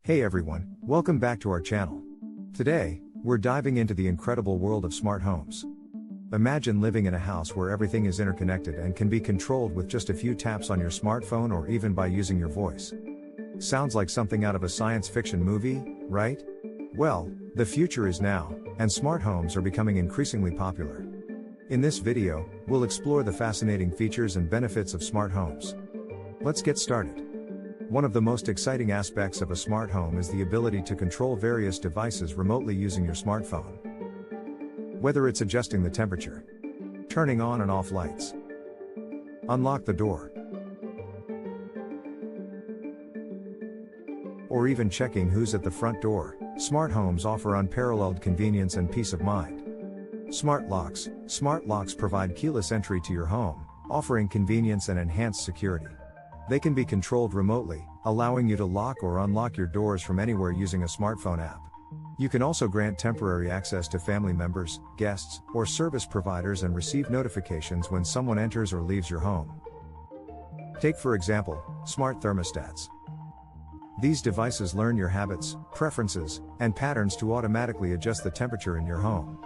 Hey everyone, welcome back to our channel. Today, we're diving into the incredible world of smart homes. Imagine living in a house where everything is interconnected and can be controlled with just a few taps on your smartphone or even by using your voice. Sounds like something out of a science fiction movie, right? Well, the future is now, and smart homes are becoming increasingly popular. In this video, we'll explore the fascinating features and benefits of smart homes. Let's get started. One of the most exciting aspects of a smart home is the ability to control various devices remotely using your smartphone. Whether it's adjusting the temperature, turning on and off lights, unlock the door, or even checking who's at the front door, smart homes offer unparalleled convenience and peace of mind. Smart locks provide keyless entry to your home, offering convenience and enhanced security. They can be controlled remotely, allowing you to lock or unlock your doors from anywhere using a smartphone app. You can also grant temporary access to family members, guests, or service providers and receive notifications when someone enters or leaves your home. Take for example, smart thermostats. These devices learn your habits, preferences, and patterns to automatically adjust the temperature in your home.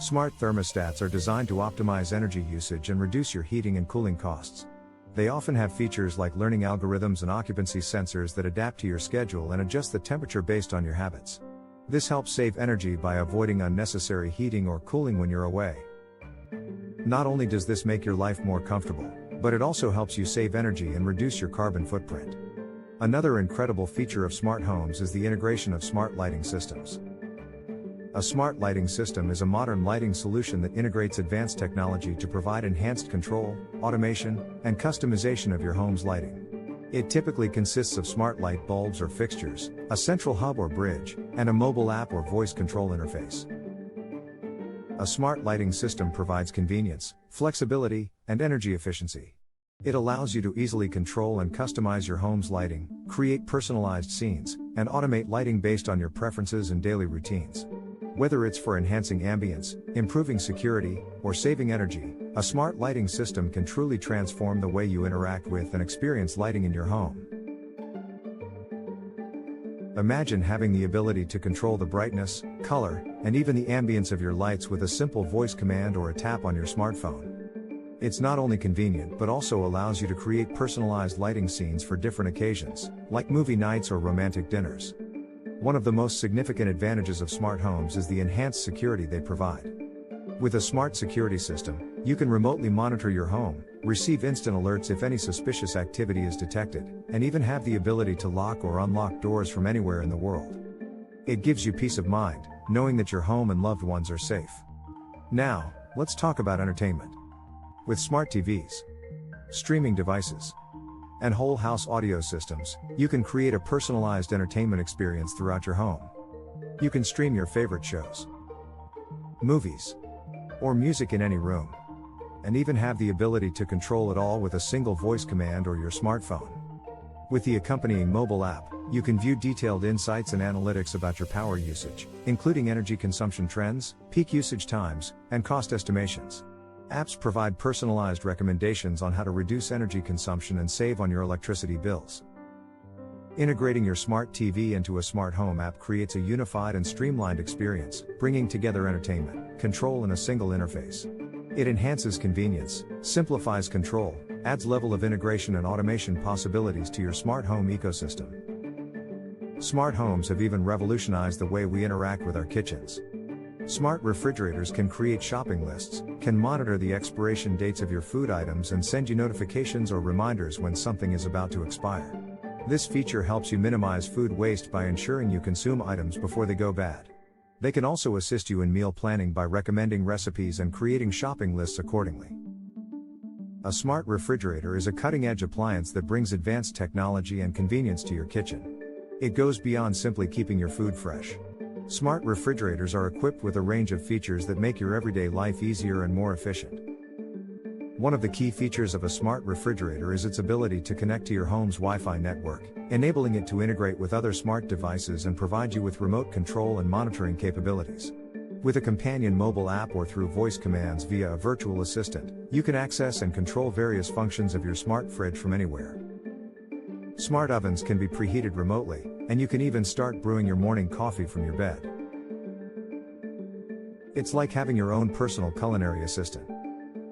Smart thermostats are designed to optimize energy usage and reduce your heating and cooling costs. They often have features like learning algorithms and occupancy sensors that adapt to your schedule and adjust the temperature based on your habits. This helps save energy by avoiding unnecessary heating or cooling when you're away. Not only does this make your life more comfortable, but it also helps you save energy and reduce your carbon footprint. Another incredible feature of smart homes is the integration of smart lighting systems. A smart lighting system is a modern lighting solution that integrates advanced technology to provide enhanced control, automation, and customization of your home's lighting. It typically consists of smart light bulbs or fixtures, a central hub or bridge, and a mobile app or voice control interface. A smart lighting system provides convenience, flexibility, and energy efficiency. It allows you to easily control and customize your home's lighting, create personalized scenes, and automate lighting based on your preferences and daily routines. Whether it's for enhancing ambience, improving security, or saving energy, a smart lighting system can truly transform the way you interact with and experience lighting in your home. Imagine having the ability to control the brightness, color, and even the ambience of your lights with a simple voice command or a tap on your smartphone. It's not only convenient but also allows you to create personalized lighting scenes for different occasions, like movie nights or romantic dinners. One of the most significant advantages of smart homes is the enhanced security they provide. With a smart security system, you can remotely monitor your home, receive instant alerts if any suspicious activity is detected, and even have the ability to lock or unlock doors from anywhere in the world. It gives you peace of mind, knowing that your home and loved ones are safe. Now, let's talk about entertainment. With smart TVs, streaming devices, and whole house audio systems, you can create a personalized entertainment experience throughout your home. You can stream your favorite shows, movies, or music in any room, and even have the ability to control it all with a single voice command or your smartphone. With the accompanying mobile app, you can view detailed insights and analytics about your power usage, including energy consumption trends, peak usage times, and cost estimations. Apps provide personalized recommendations on how to reduce energy consumption and save on your electricity bills. Integrating your smart TV into a smart home app creates a unified and streamlined experience, bringing together entertainment, control in a single interface. It enhances convenience, simplifies control, adds level of integration and automation possibilities to your smart home ecosystem. Smart homes have even revolutionized the way we interact with our kitchens. Smart refrigerators can create shopping lists, can monitor the expiration dates of your food items and send you notifications or reminders when something is about to expire. This feature helps you minimize food waste by ensuring you consume items before they go bad. They can also assist you in meal planning by recommending recipes and creating shopping lists accordingly. A smart refrigerator is a cutting-edge appliance that brings advanced technology and convenience to your kitchen. It goes beyond simply keeping your food fresh. Smart refrigerators are equipped with a range of features that make your everyday life easier and more efficient. One of the key features of a smart refrigerator is its ability to connect to your home's Wi-Fi network, enabling it to integrate with other smart devices and provide you with remote control and monitoring capabilities. With a companion mobile app or through voice commands via a virtual assistant, you can access and control various functions of your smart fridge from anywhere. Smart ovens can be preheated remotely, And you can even start brewing your morning coffee from your bed. It's like having your own personal culinary assistant.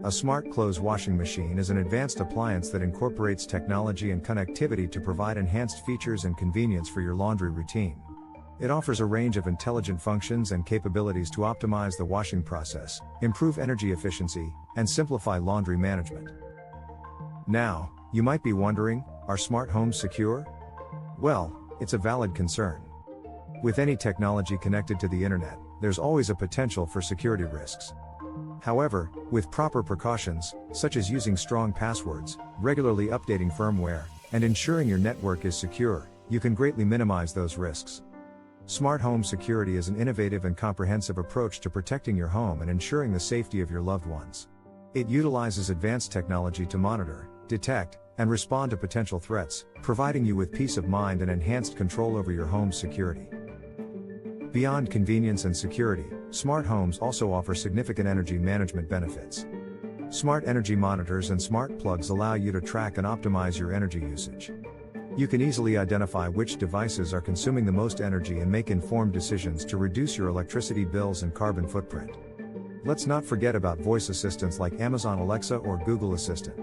A smart clothes washing machine is an advanced appliance that incorporates technology and connectivity to provide enhanced features and convenience for your laundry routine. It offers a range of intelligent functions and capabilities to optimize the washing process, improve energy efficiency, and simplify laundry management. Now, you might be wondering, are smart homes secure? Well, it's a valid concern. With any technology connected to the internet, there's always a potential for security risks. However, with proper precautions, such as using strong passwords, regularly updating firmware, and ensuring your network is secure, you can greatly minimize those risks. Smart home security is an innovative and comprehensive approach to protecting your home and ensuring the safety of your loved ones. It utilizes advanced technology to monitor, detect, and respond to potential threats, providing you with peace of mind and enhanced control over your home's security. Beyond convenience and security, smart homes also offer significant energy management benefits. Smart energy monitors and smart plugs allow you to track and optimize your energy usage. You can easily identify which devices are consuming the most energy and make informed decisions to reduce your electricity bills and carbon footprint. Let's not forget about voice assistants like Amazon Alexa or Google Assistant.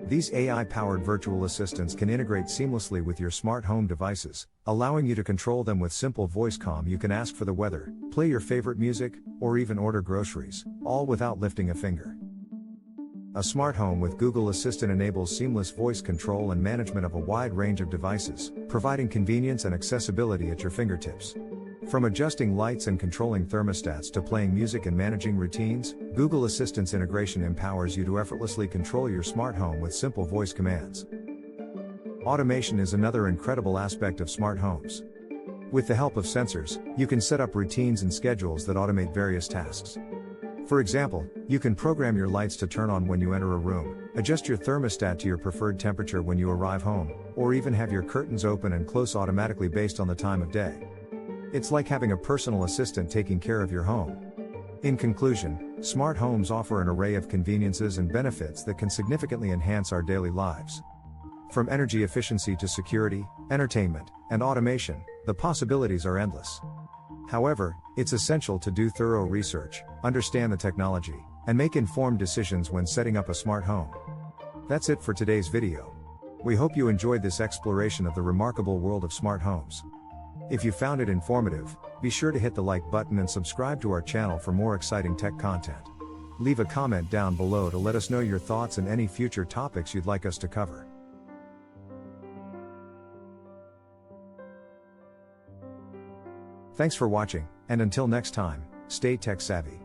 These AI-powered virtual assistants can integrate seamlessly with your smart home devices, allowing you to control them with simple voice comm. You can ask for the weather, play your favorite music, or even order groceries, all without lifting a finger. A smart home with Google Assistant enables seamless voice control and management of a wide range of devices, providing convenience and accessibility at your fingertips. From adjusting lights and controlling thermostats to playing music and managing routines, Google Assistant's integration empowers you to effortlessly control your smart home with simple voice commands. Automation is another incredible aspect of smart homes. With the help of sensors, you can set up routines and schedules that automate various tasks. For example, you can program your lights to turn on when you enter a room, adjust your thermostat to your preferred temperature when you arrive home, or even have your curtains open and close automatically based on the time of day. It's like having a personal assistant taking care of your home. In conclusion, smart homes offer an array of conveniences and benefits that can significantly enhance our daily lives. From energy efficiency to security, entertainment, and automation, the possibilities are endless. However, it's essential to do thorough research, understand the technology, and make informed decisions when setting up a smart home. That's it for today's video. We hope you enjoyed this exploration of the remarkable world of smart homes. If you found it informative, be sure to hit the like button and subscribe to our channel for more exciting tech content. Leave a comment down below to let us know your thoughts and any future topics you'd like us to cover. Thanks for watching, and until next time, stay tech savvy.